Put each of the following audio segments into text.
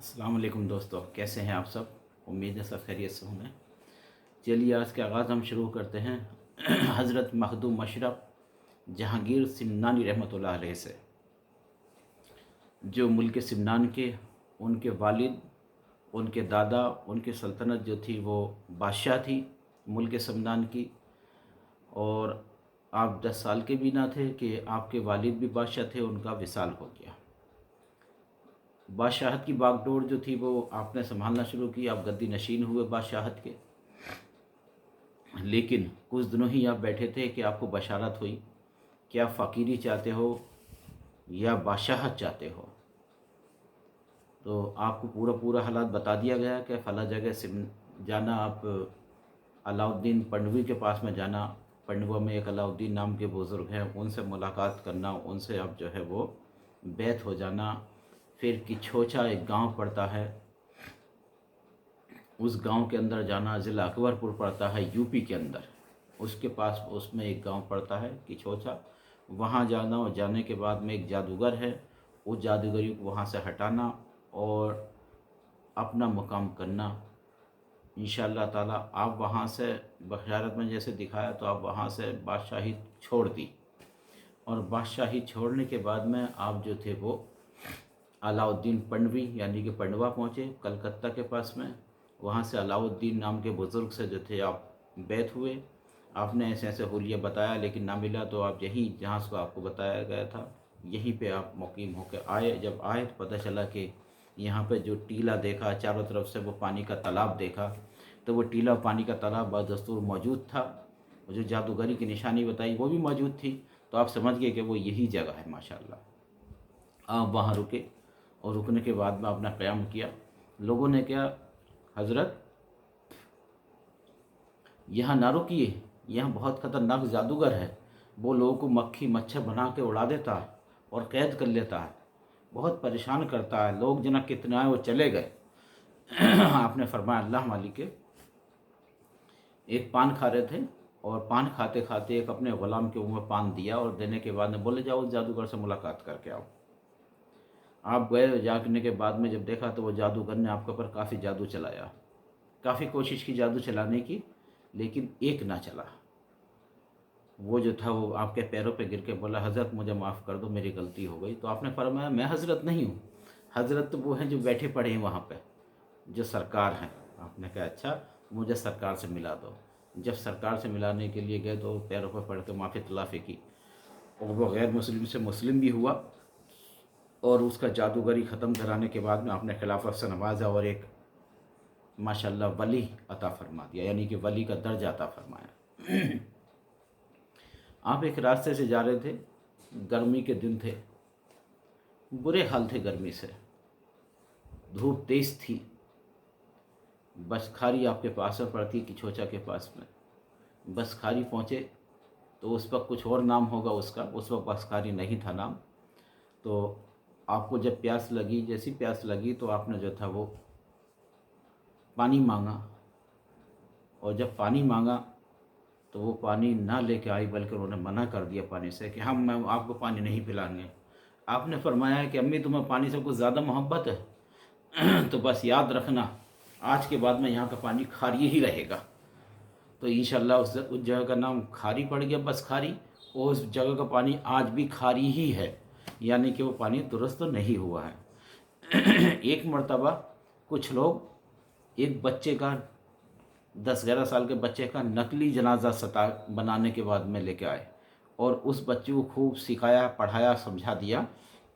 السلام علیکم دوستو، کیسے ہیں آپ سب؟ امید ہے سب خیریت سے ہوں گے۔ چلیے آج کے آغاز ہم شروع کرتے ہیں حضرت مخدوم مشرف جہانگیر سمنانی رحمۃ اللہ علیہ سے، جو ملک سمنان کے ان کے والد، ان کے دادا، ان کی سلطنت جو تھی وہ بادشاہ تھی ملک سمنان کی، اور آپ 10 سال کے بھی نہ تھے کہ آپ کے والد بھی بادشاہ تھے، ان کا وصال ہو گیا۔ بادشاہت کی باغ ڈور جو تھی وہ آپ نے سنبھالنا شروع کی، آپ گدی نشین ہوئے بادشاہت کے، لیکن کچھ دنوں ہی آپ بیٹھے تھے کہ آپ کو بشارت ہوئی کہ آپ فقیری چاہتے ہو یا بادشاہت چاہتے ہو۔ تو آپ کو پورا حالات بتا دیا گیا کہ فلاں جگہ جانا، آپ علاؤ الدین پنڈوی کے پاس میں جانا، پنڈوا میں ایک علاؤ الدین نام کے بزرگ ہیں، ان سے ملاقات کرنا، ان سے اب جو ہے وہ بیعت ہو جانا۔ پھر کچھوچا ایک گاؤں پڑتا ہے، اس گاؤں کے اندر جانا، ضلع اکبر پور پڑتا ہے یو پی کے اندر، اس کے پاس اس میں ایک گاؤں پڑتا ہے کچھوچا، وہاں جانا، اور جانے کے بعد میں ایک جادوگر ہے، اس جادوگری کو وہاں سے ہٹانا اور اپنا مقام کرنا۔ انشاءاللہ تعالیٰ آپ وہاں سے بشارت میں جیسے دکھایا تو آپ وہاں سے بادشاہی چھوڑ دی، اور بادشاہی چھوڑنے کے بعد میں آپ جو تھے وہ علاؤ الدین پنڈوی یعنی کہ پنڈوا پہنچے کلکتہ کے پاس میں، وہاں سے علاؤ الدین نام کے بزرگ سے جو تھے آپ بیعت ہوئے۔ آپ نے ایسے ایسے حلیہ بتایا لیکن نہ ملا، تو آپ یہیں جہاں سے آپ کو بتایا گیا تھا یہیں پہ آپ مقیم ہو کے آئے۔ جب آئے تو پتہ چلا کہ یہاں پہ جو ٹیلا دیکھا، چاروں طرف سے وہ پانی کا تالاب دیکھا، تو وہ ٹیلا پانی کا تالاب بدستور موجود تھا، جو جادوگری کی نشانی بتائی وہ بھی موجود تھی، تو آپ سمجھ گئے کہ وہ یہی جگہ ہے ماشاءاللہ۔ آپ وہاں رکے، اور رکنے کے بعد میں اپنا قیام کیا۔ لوگوں نے کیا، حضرت یہاں نہ رکیے، یہاں بہت خطرناک جادوگر ہے، وہ لوگوں کو مکھی مچھر بنا کے اڑا دیتا ہے اور قید کر لیتا ہے، بہت پریشان کرتا ہے، لوگ جنا کتنے آئے وہ چلے گئے۔ آپ نے فرمایا اللہ مالک کے، ایک پان کھا رہے تھے، اور پان کھاتے کھاتے ایک اپنے غلام کے منہ میں پان دیا، اور دینے کے بعد میں بولے جاؤ اس جادوگر سے ملاقات کر کے آؤ۔ آپ گئے، جانے کے بعد میں جب دیکھا تو وہ جادوگر نے آپ کے اوپر کافی جادو چلایا، کافی کوشش کی جادو چلانے کی، لیکن ایک نہ چلا۔ وہ جو تھا وہ آپ کے پیروں پہ گر کے بولا حضرت مجھے معاف کر دو، میری غلطی ہو گئی۔ تو آپ نے فرمایا میں حضرت نہیں ہوں، حضرت تو وہ ہیں جو بیٹھے پڑے ہیں وہاں پہ، جو سرکار ہیں۔ آپ نے کہا اچھا، مجھے سرکار سے ملا دو۔ جب سرکار سے ملانے کے لیے گئے تو پیروں پہ پڑھ کے معافی تلافی کی، اور وہ غیر مسلم سے مسلم بھی ہوا، اور اس کا جادوگری ختم کرانے کے بعد میں آپ نے خلافت سے نوازا، اور ایک ماشاءاللہ ولی عطا فرما دیا، یعنی کہ ولی کا درجہ عطا فرمایا۔ آپ ایک راستے سے جا رہے تھے، گرمی کے دن تھے، برے حال تھے گرمی سے، دھوپ تیز تھی، بسکھاری آپ کے پاس میں پڑتی کچھوچا کے پاس میں، بسکھاری پہنچے تو اس وقت کچھ اور نام ہوگا اس کا، اس وقت بسکھاری نہیں تھا نام۔ تو آپ کو جب پیاس لگی، جیسی پیاس لگی تو آپ نے جو تھا وہ پانی مانگا، اور جب پانی مانگا تو وہ پانی نہ لے کے آئی، بلکہ انہوں نے منع کر دیا پانی سے کہ میں آپ کو پانی نہیں پلائیں گے۔ آپ نے فرمایا کہ امی تمہیں پانی سے کچھ زیادہ محبت ہے تو بس یاد رکھنا آج کے بعد میں یہاں کا پانی کھاری ہی رہے گا۔ تو انشاءاللہ اس جگہ کا نام کھاری پڑ گیا، بس کھاری، اور اس جگہ کا پانی آج بھی کھاری ہی ہے، یعنی کہ وہ پانی درست نہیں ہوا ہے۔ ایک مرتبہ کچھ لوگ ایک بچے کا، 10-11 سال کے بچے کا نقلی جنازہ بنانے کے بعد میں لے کے آئے، اور اس بچے کو خوب سکھایا، پڑھایا، سمجھا دیا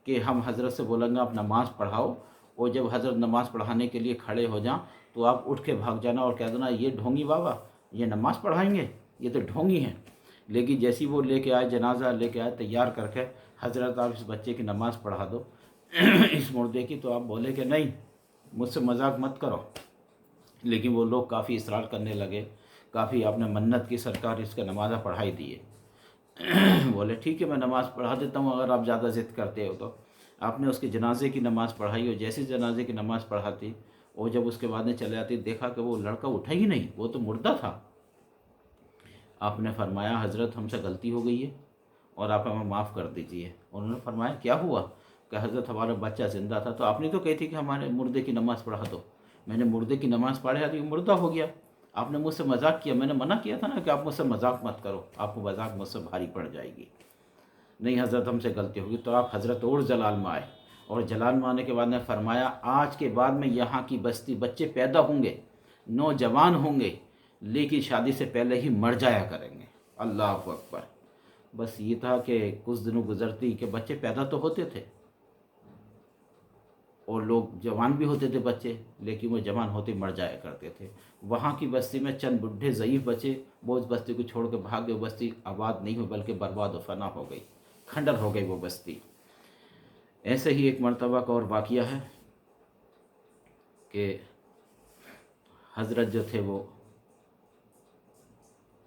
کہ ہم حضرت سے بولیں گے آپ نماز پڑھاؤ، اور جب حضرت نماز پڑھانے کے لیے کھڑے ہو جائیں تو آپ اٹھ کے بھاگ جانا اور کہہ دینا یہ ڈھونگی بابا یہ نماز پڑھائیں گے، یہ تو ڈھونگی ہیں۔ لیکن جیسی وہ لے کے آئے، جنازہ لے کے آئے تیار کر کے، حضرت آپ اس بچے کی نماز پڑھا دو اس مردے کی، تو آپ بولے کہ نہیں مجھ سے مذاق مت کرو۔ لیکن وہ لوگ کافی اصرار کرنے لگے، کافی آپ نے منت کی سرکار اس کا نمازہ پڑھائی دیے۔ بولے ٹھیک ہے میں نماز پڑھا دیتا ہوں اگر آپ زیادہ ضد کرتے ہو تو۔ آپ نے اس کے جنازے کی نماز پڑھائی، اور جیسے جنازے کی نماز پڑھاتی اور جب اس کے بعد میں چلے آتی دیکھا کہ وہ لڑکا اٹھا ہی نہیں، وہ تو مردہ تھا۔ آپ نے فرمایا حضرت ہم سے غلطی ہو گئی ہے اور آپ ہمیں معاف کر دیجئے۔ انہوں نے فرمایا کیا ہوا؟ کہ حضرت ہمارا بچہ زندہ تھا تو آپ نے تو کہی تھی کہ ہمارے مردے کی نماز پڑھا دو. میں نے مردے کی نماز پڑھا تو یہ مردہ ہو گیا. آپ نے مجھ سے مذاق کیا. میں نے منع کیا تھا نا کہ آپ مجھ سے مذاق مت کرو, آپ کو مذاق مجھ سے بھاری پڑ جائے گی. نہیں حضرت ہم سے غلطی ہوگی. تو آپ حضرت اور جلال میں آئے, اور جلال میں آنے کے بعد نے فرمایا آج کے بعد میں یہاں کی بستی بچے پیدا ہوں گے, نوجوان ہوں گے, لیکن شادی سے پہلے ہی مر جایا کریں گے. اللہ اکبر. بس یہ تھا کہ کچھ دنوں گزرتی کہ بچے پیدا تو ہوتے تھے اور لوگ جوان بھی ہوتے تھے بچے, لیکن وہ جوان ہوتے مر جایا کرتے تھے. وہاں کی بستی میں چند بڈھے ضعیف بچے, وہ اس بستی کو چھوڑ کے بھاگ گئے. وہ بستی آباد نہیں ہوئی بلکہ برباد و فنا ہو گئی, کھنڈر ہو گئی وہ بستی. ایسے ہی ایک مرتبہ کا اور واقعہ ہے کہ حضرت جو تھے وہ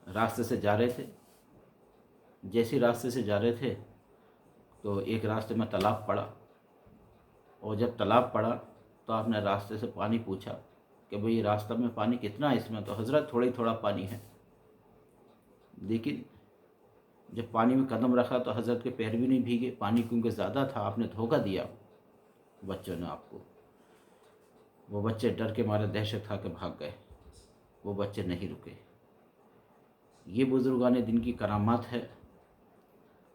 راستے سے جا رہے تھے. جیسے راستے سے جا رہے تھے تو ایک راستے میں تالاب پڑا, اور جب تالاب پڑا تو آپ نے راستے سے پانی پوچھا کہ بھئی راستہ میں پانی کتنا ہے اس میں؟ تو حضرت تھوڑا پانی ہے. لیکن جب پانی میں قدم رکھا تو حضرت کے پیر بھی نہیں بھیگے, پانی کیونکہ زیادہ تھا. آپ نے دھوکہ دیا بچوں نے آپ کو. وہ بچے ڈر کے مارے دہشت کھا کے بھاگ گئے. وہ بچے نہیں رکے. یہ بزرگان دین کی کرامات ہے.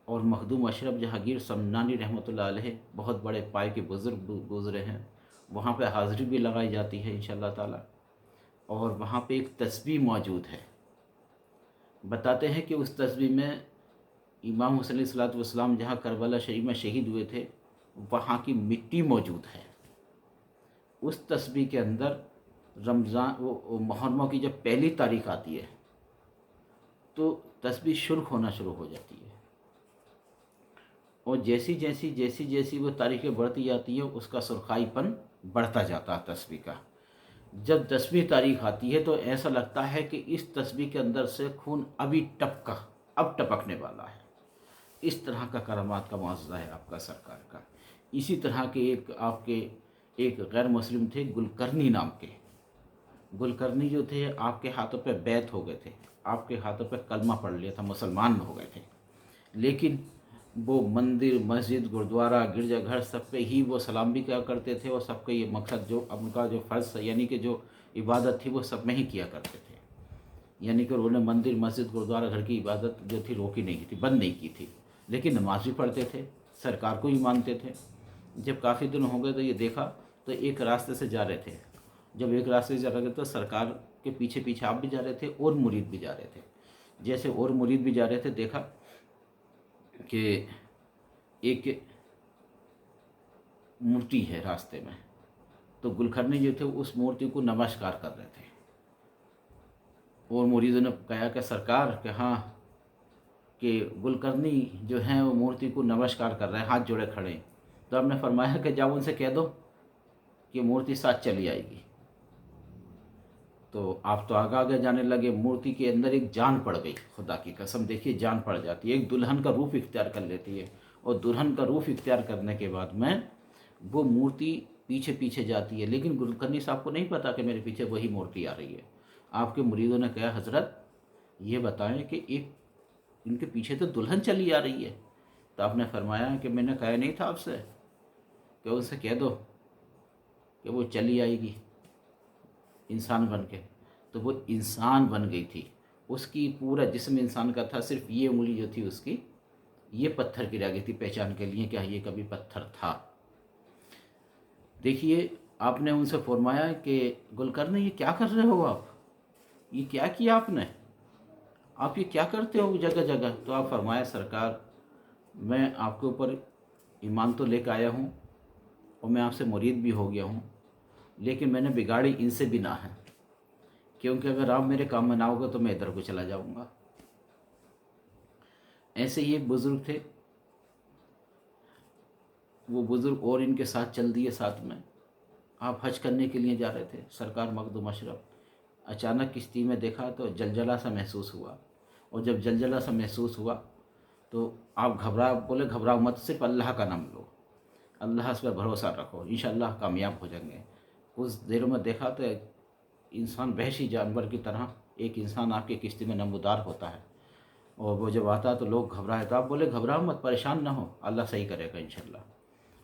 اور مخدوم اشرف جہانگیر سمنانی رحمۃ اللہ علیہ بہت بڑے پائے کے بزرگ گزرے ہیں. وہاں پہ حاضری بھی لگائی جاتی ہے انشاءاللہ تعالی. اور وہاں پہ ایک تسبیح موجود ہے. بتاتے ہیں کہ اس تسبیح میں امام حسین علیہ الصلوۃ والسلام جہاں کربلا شریف میں شہید ہوئے تھے وہاں کی مٹی موجود ہے. اس تسبیح کے اندر رمضان وہ محرمہ کی جب پہلی تاریخ آتی ہے تو تسبیح شرخ ہونا شروع ہو جاتی ہے, اور جیسی وہ تاریخیں بڑھتی جاتی ہیں اس کا سرخائی پن بڑھتا جاتا ہے تسبیح کا. جب 10ویں تاریخ آتی ہے تو ایسا لگتا ہے کہ اس تسبیح کے اندر سے خون اب ٹپکنے والا ہے. اس طرح کا کرامات کا معجزہ ہے آپ کا سرکار کا. اسی طرح کے آپ کے ایک غیر مسلم تھے گلکرنی نام کے. گلکرنی جو تھے آپ کے ہاتھوں پہ بیعت ہو گئے تھے, آپ کے ہاتھوں پہ کلمہ پڑھ لیا تھا, مسلمان ہو گئے تھے. لیکن وہ مندر, مسجد, گردوارہ, گرجا گھر سب پہ ہی وہ سلام بھی کیا کرتے تھے, اور سب کا یہ مقصد جو ان کا جو فرض یعنی کہ جو عبادت تھی وہ سب میں ہی کیا کرتے تھے. یعنی کہ انہوں نے مندر, مسجد, گردوارہ گھر کی عبادت جو تھی روکی نہیں تھی, بند نہیں کی تھی, لیکن نماز بھی پڑھتے تھے, سرکار کو ہی مانتے تھے. جب کافی دن ہو گئے تو یہ دیکھا تو ایک راستے سے جا رہے تھے. جب ایک راستے سے جا رہے تھے تو سرکار کے پیچھے آپ بھی جا رہے تھے اور مرید بھی جا رہے تھے. جیسے اور مرید بھی جا رہے تھے دیکھا کہ ایک مورتی ہے راستے میں, تو گلکرنی جو تھے اس مورتی کو نمسکار کر رہے تھے. اور مریدوں نے کہا کہ سرکار کہ ہاں کہ گلکرنی جو ہیں وہ مورتی کو نمسکار کر رہے ہیں, ہاتھ جوڑے کھڑے ہیں. تو آپ نے فرمایا کہ جاؤ ان سے کہہ دو کہ مورتی ساتھ چلی آئے گی. تو آپ تو آگے جانے لگے. مورتی کے اندر ایک جان پڑ گئی, خدا کی قسم دیکھیے جان پڑ جاتی ہے, ایک دلہن کا روپ اختیار کر لیتی ہے. اور دلہن کا روپ اختیار کرنے کے بعد میں وہ مورتی پیچھے جاتی ہے. لیکن گلکرنی صاحب کو نہیں پتا کہ میرے پیچھے وہی مورتی آ رہی ہے. آپ کے مریدوں نے کہا حضرت یہ بتائیں کہ ان کے پیچھے تو دلہن چلی آ رہی ہے. تو آپ نے فرمایا کہ میں نے کہا نہیں تھا آپ سے کہ ان سے کہہ دو کہ وہ چلی آئے گی انسان بن کے. تو وہ انسان بن گئی تھی. اس کی پورا جسم انسان کا تھا, صرف یہ انگلی جو تھی اس کی یہ پتھر کی رہ گئی تھی پہچان کے لیے کہ یہ کبھی پتھر تھا. دیکھیے آپ نے ان سے فرمایا کہ گلکرنی یہ کیا کر رہے ہو, آپ یہ کیا کیا آپ نے, آپ یہ کیا کرتے ہو جگہ جگہ. تو آپ فرمایا سرکار میں آپ کے اوپر ایمان تو لے کے آیا ہوں اور میں آپ سے مرید بھی ہو گیا ہوں, لیکن میں نے بگاڑی ان سے بھی نہ ہے, کیونکہ اگر آپ میرے کام میں نہ ہوگا تو میں ادھر کو چلا جاؤں گا. ایسے ہی ایک بزرگ تھے, وہ بزرگ اور ان کے ساتھ چل دیے ساتھ میں. آپ حج کرنے کے لیے جا رہے تھے, سرکار مخدوم اشرف اچانک کشتی میں دیکھا تو جلجلہ سا محسوس ہوا. اور جب جلجلہ سا محسوس ہوا تو آپ بولے گھبراؤ مت, صرف اللہ کا نام لو, اللہ اس پہ بھروسہ رکھو, انشاءاللہ کامیاب ہو جائیں گے. کچھ دیر میں دیکھا تو انسان وحشی جانور کی طرح ایک انسان آپ کی کشتی میں نمودار ہوتا ہے, اور وہ جب آتا تو لوگ گھبرائے. تو آپ بولے گھبراؤ مت, پریشان نہ ہو, اللہ صحیح کرے گا انشاءاللہ.